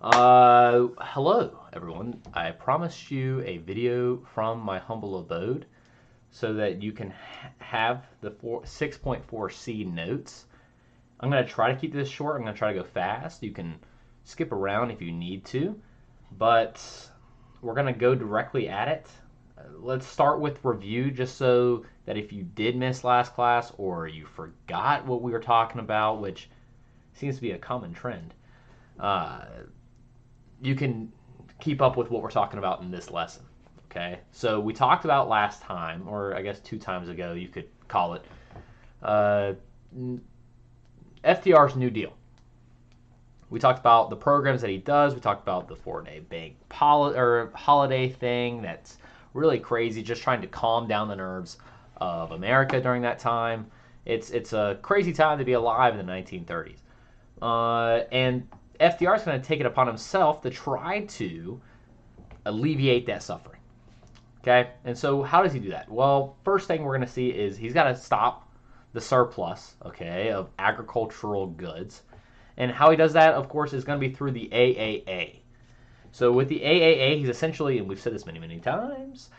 Hello everyone. I promised you a video from my humble abode so that you can have the 6.4C notes. I'm going to try to keep this short. I'm going to try to go fast. You can skip around if you need to, but we're going to go directly at it. Let's start with review just so that if you did miss last class or you forgot what we were talking about, which seems to be a common trend, uh, you can keep up with what we're talking about in this lesson. Okay, so we talked about last time, or I guess 2 times ago, you could call it, uh, FDR's New Deal. We talked about the programs that he does. We talked about the 4-day bank holiday thing that's really crazy, just trying to calm down the nerves of America during that time. It's a crazy time to be alive in the 1930s. And FDR is going to take it upon himself to try to alleviate that suffering. Okay, and so how does he do that? Well, first thing we're going to see is he's got to stop the surplus, okay, of agricultural goods. And how he does that, of course, is going to be through the AAA. So with the AAA, he's essentially, and we've said this many, many times,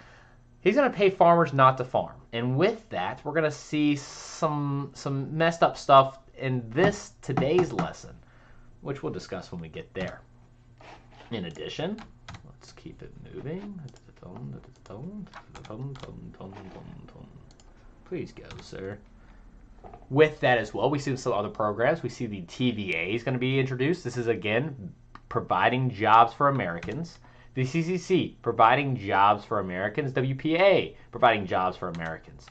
he's going to pay farmers not to farm. And with that, we're going to see some messed up stuff in today's lesson, which we'll discuss when we get there. In addition, let's keep it moving. Please go, sir. With that as well, we see some other programs. We see the TVA is going to be introduced. This is, again, providing jobs for Americans. The CCC, providing jobs for Americans. WPA, providing jobs for Americans.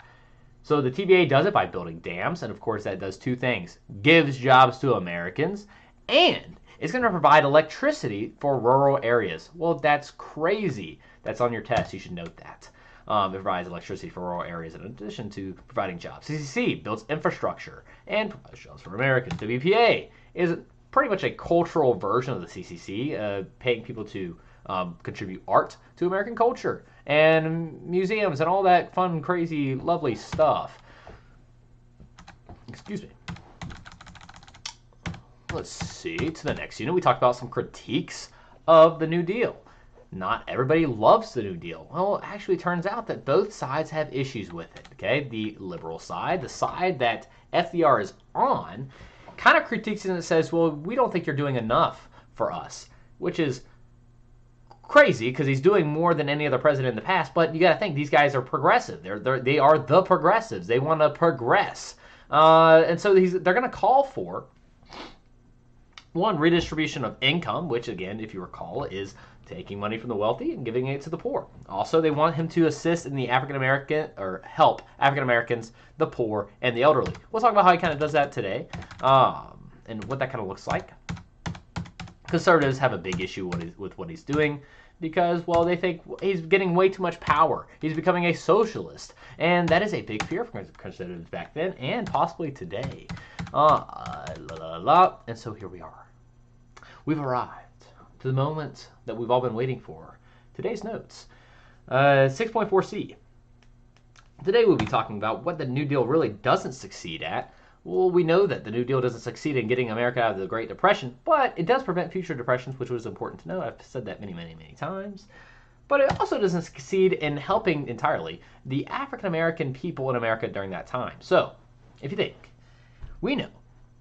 So the TVA does it by building dams, and of course that does two things. Gives jobs to Americans, and it's going to provide electricity for rural areas. Well, that's crazy. That's on your test. You should note that. It provides electricity for rural areas in addition to providing jobs. CCC builds infrastructure and provides jobs for Americans. WPA is pretty much a cultural version of the CCC, paying people to contribute art to American culture and museums and all that fun, crazy, lovely stuff. Excuse me. Let's see, to the next unit, we talked about some critiques of the New Deal. Not everybody loves the New Deal. Well, actually, it turns out that both sides have issues with it, okay? The liberal side, the side that FDR is on, kind of critiques it and says, well, we don't think you're doing enough for us, which is crazy because he's doing more than any other president in the past, but you got to think, these guys are progressive. They are the progressives. They want to progress. And so they're going to call for, one, redistribution of income, which, again, if you recall, is taking money from the wealthy and giving it to the poor. Also, they want him to assist in the African-American, or help African-Americans, the poor, and the elderly. We'll talk about how he kind of does that today, and what that kind of looks like. Conservatives have a big issue with what he's doing because, well, they think he's getting way too much power. He's becoming a socialist, and that is a big fear for conservatives back then and possibly today. And so here we are. We've arrived to the moment that we've all been waiting for. Today's notes. 6.4C. Today we'll be talking about what the New Deal really doesn't succeed at. Well, we know that the New Deal doesn't succeed in getting America out of the Great Depression, but it does prevent future depressions, which was important to know. I've said that many, many, many times. But it also doesn't succeed in helping entirely the African-American people in America during that time. So, if you think, we know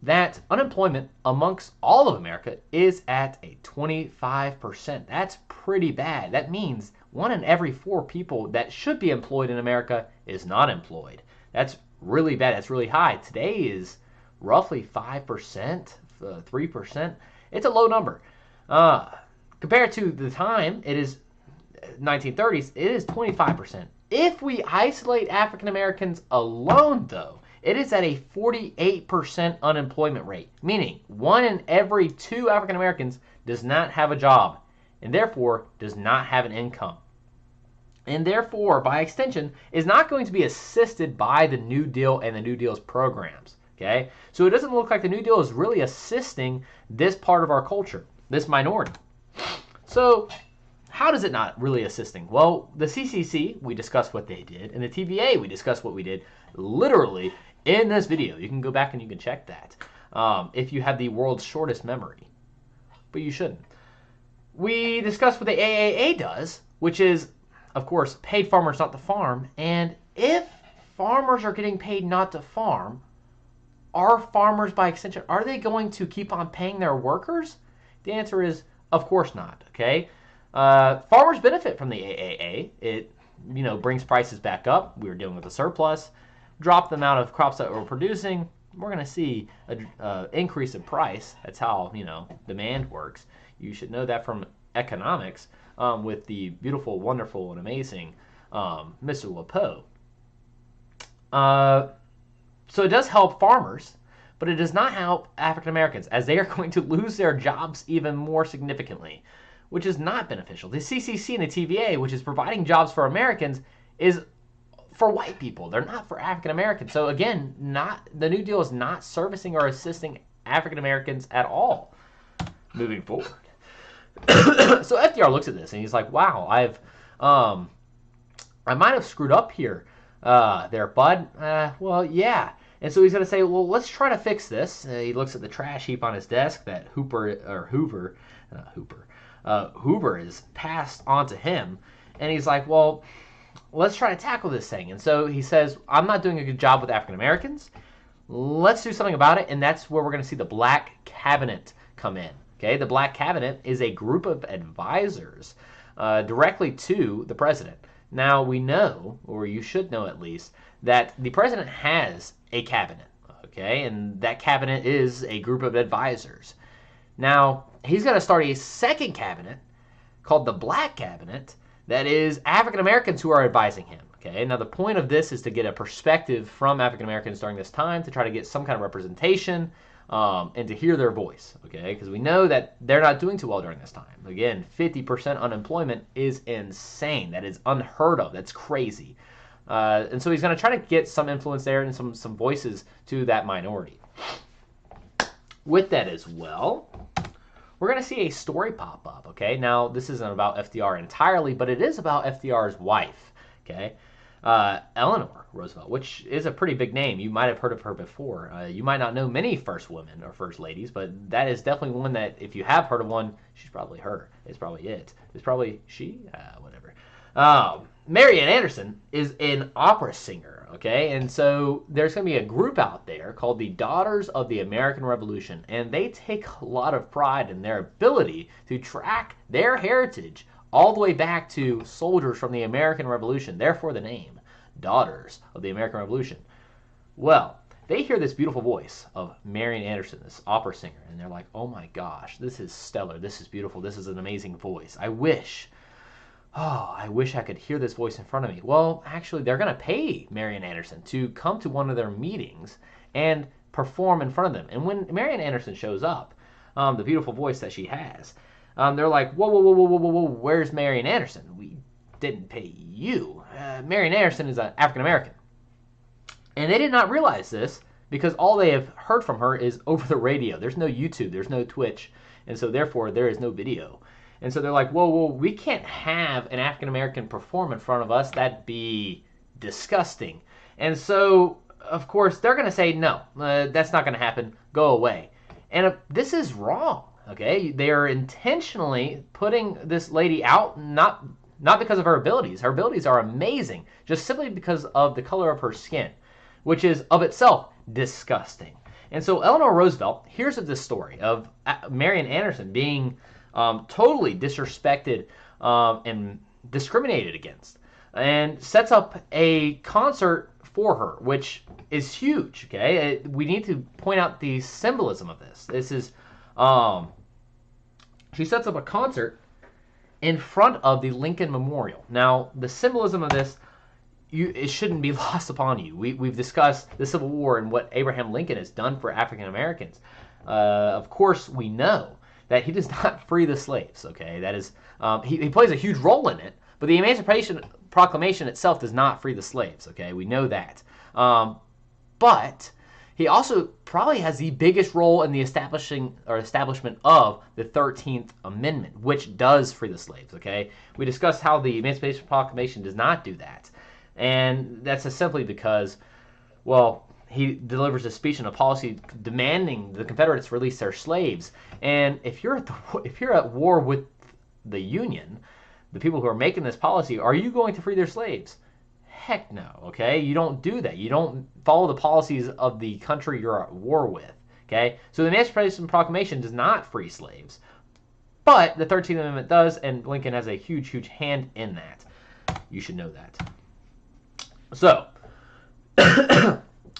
that unemployment amongst all of America is at a 25%. That's pretty bad. That means 1 in every 4 people that should be employed in America is not employed. That's really bad. That's really high. Today is roughly 5%, 3%. It's a low number. Compared to the time, it is 1930s, it is 25%. If we isolate African Americans alone, though, it is at a 48% unemployment rate, meaning 1 in every 2 African Americans does not have a job and therefore does not have an income. And therefore, by extension, is not going to be assisted by the New Deal and the New Deal's programs. Okay? So it doesn't look like the New Deal is really assisting this part of our culture, this minority. So how does it not really assisting? Well, the CCC, we discussed what they did, and the TVA, we discussed what we did literally in this video. You can go back and you can check that if you have the world's shortest memory, but you shouldn't. We discussed what the AAA does, which is, of course, paid farmers not to farm. And if farmers are getting paid not to farm, are farmers, by extension, are they going to keep on paying their workers? The answer is, of course not. Okay, farmers benefit from the AAA. It brings prices back up. We were dealing with a surplus. Drop the amount of crops that we're producing, we're going to see an increase in price. That's how demand works. You should know that from economics with the beautiful, wonderful, and amazing Mr. LePeau. So it does help farmers, but it does not help African Americans, as they are going to lose their jobs even more significantly, which is not beneficial. The CCC and the TVA, which is providing jobs for Americans, is for white people. They're not for African Americans. So again, the New Deal is not servicing or assisting African Americans at all moving forward. So FDR looks at this and he's like, wow, I might have screwed up here there, bud. Well, yeah. And so he's going to say, well, let's try to fix this. He looks at the trash heap on his desk that Hoover is passed on to him. And he's like, well, let's try to tackle this thing. And so he says, I'm not doing a good job with African Americans. Let's do something about it. And that's where we're going to see the Black Cabinet come in. Okay, the Black Cabinet is a group of advisors directly to the president. Now, we know, or you should know at least, that the president has a cabinet, okay? And that cabinet is a group of advisors. Now, he's going to start a second cabinet called the Black Cabinet that is African Americans who are advising him, okay? Now, the point of this is to get a perspective from African Americans during this time to try to get some kind of representation and to hear their voice, okay? Because we know that they're not doing too well during this time. Again, 50% unemployment is insane. That is unheard of. That's crazy. And so he's going to try to get some influence there and some voices to that minority. With that as well, we're going to see a story pop up, okay? Now, this isn't about FDR entirely, but it is about FDR's wife, okay? Eleanor Roosevelt, which is a pretty big name. You might have heard of her before. You might not know many first women or first ladies, but that is definitely one that if you have heard of one, she's probably her. It's probably it. It's probably she, whatever. Mary Ann Anderson is an opera singer, okay? And so there's going to be a group out there called the Daughters of the American Revolution, and they take a lot of pride in their ability to track their heritage all the way back to soldiers from the American Revolution. Therefore the name, Daughters of the American Revolution. Well, they hear this beautiful voice of Mary Ann Anderson, this opera singer, and they're like, oh my gosh, this is stellar, this is beautiful, this is an amazing voice. I wish I could hear this voice in front of me. Well, actually, they're going to pay Mary Ann Anderson to come to one of their meetings and perform in front of them. And when Mary Ann Anderson shows up, the beautiful voice that she has, they're like, whoa, where's Mary Ann Anderson? We didn't pay you. Mary Ann Anderson is an African American. And they did not realize this because all they have heard from her is over the radio. There's no YouTube, there's no Twitch, and so therefore there is no video. And so they're like, whoa, we can't have an African American perform in front of us. That'd be disgusting. And so, of course, they're going to say, no, that's not going to happen. Go away. And this is wrong. Okay, they are intentionally putting this lady out, not because of her abilities. Her abilities are amazing, just simply because of the color of her skin, which is of itself disgusting. And so Eleanor Roosevelt hears of this story of Mary Ann Anderson being totally disrespected and discriminated against, and sets up a concert for her, which is huge. Okay, we need to point out the symbolism of this. This is she sets up a concert in front of the Lincoln Memorial. Now, the symbolism of this, it shouldn't be lost upon you. We've discussed the Civil War and what Abraham Lincoln has done for African Americans. Of course, we know that he does not free the slaves. Okay, that is he plays a huge role in it, but the Emancipation Proclamation itself does not free the slaves. Okay, we know that. But he also probably has the biggest role in the establishment of the 13th Amendment, which does free the slaves, okay? We discussed how the Emancipation Proclamation does not do that. And that's just simply because, well, he delivers a speech and a policy demanding the Confederates release their slaves. And if you're at war with the Union, the people who are making this policy, are you going to free their slaves? Heck no, okay? You don't do that. You don't follow the policies of the country you're at war with, okay? So the Emancipation Proclamation does not free slaves, but the 13th Amendment does, and Lincoln has a huge, huge hand in that. You should know that. So,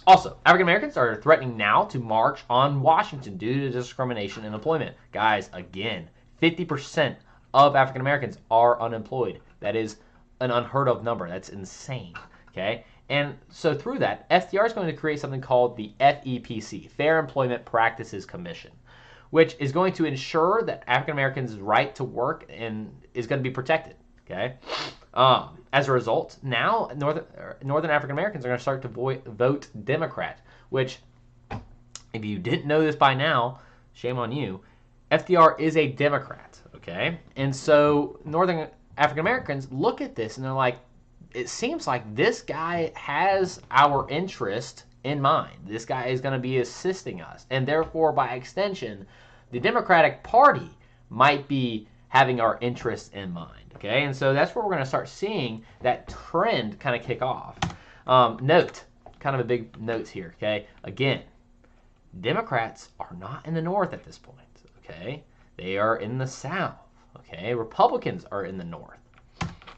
also, African Americans are threatening now to march on Washington due to discrimination in employment. Guys, again, 50% of African Americans are unemployed. That is an unheard of number. That's insane. Okay? And so through that, FDR is going to create something called the FEPC, Fair Employment Practices Commission, which is going to ensure that African Americans' right to work is going to be protected. Okay? As a result, now Northern African Americans are going to start to vote Democrat, which, if you didn't know this by now, shame on you, FDR is a Democrat, okay? And so Northern African Americans look at this and they're like, it seems like this guy has our interest in mind. This guy is going to be assisting us. And therefore, by extension, the Democratic Party might be having our interests in mind, okay? And so that's where we're going to start seeing that trend kind of kick off. Note, kind of a big note here, okay? Again, Democrats are not in the North at this point, okay? They are in the South, okay? Republicans are in the North.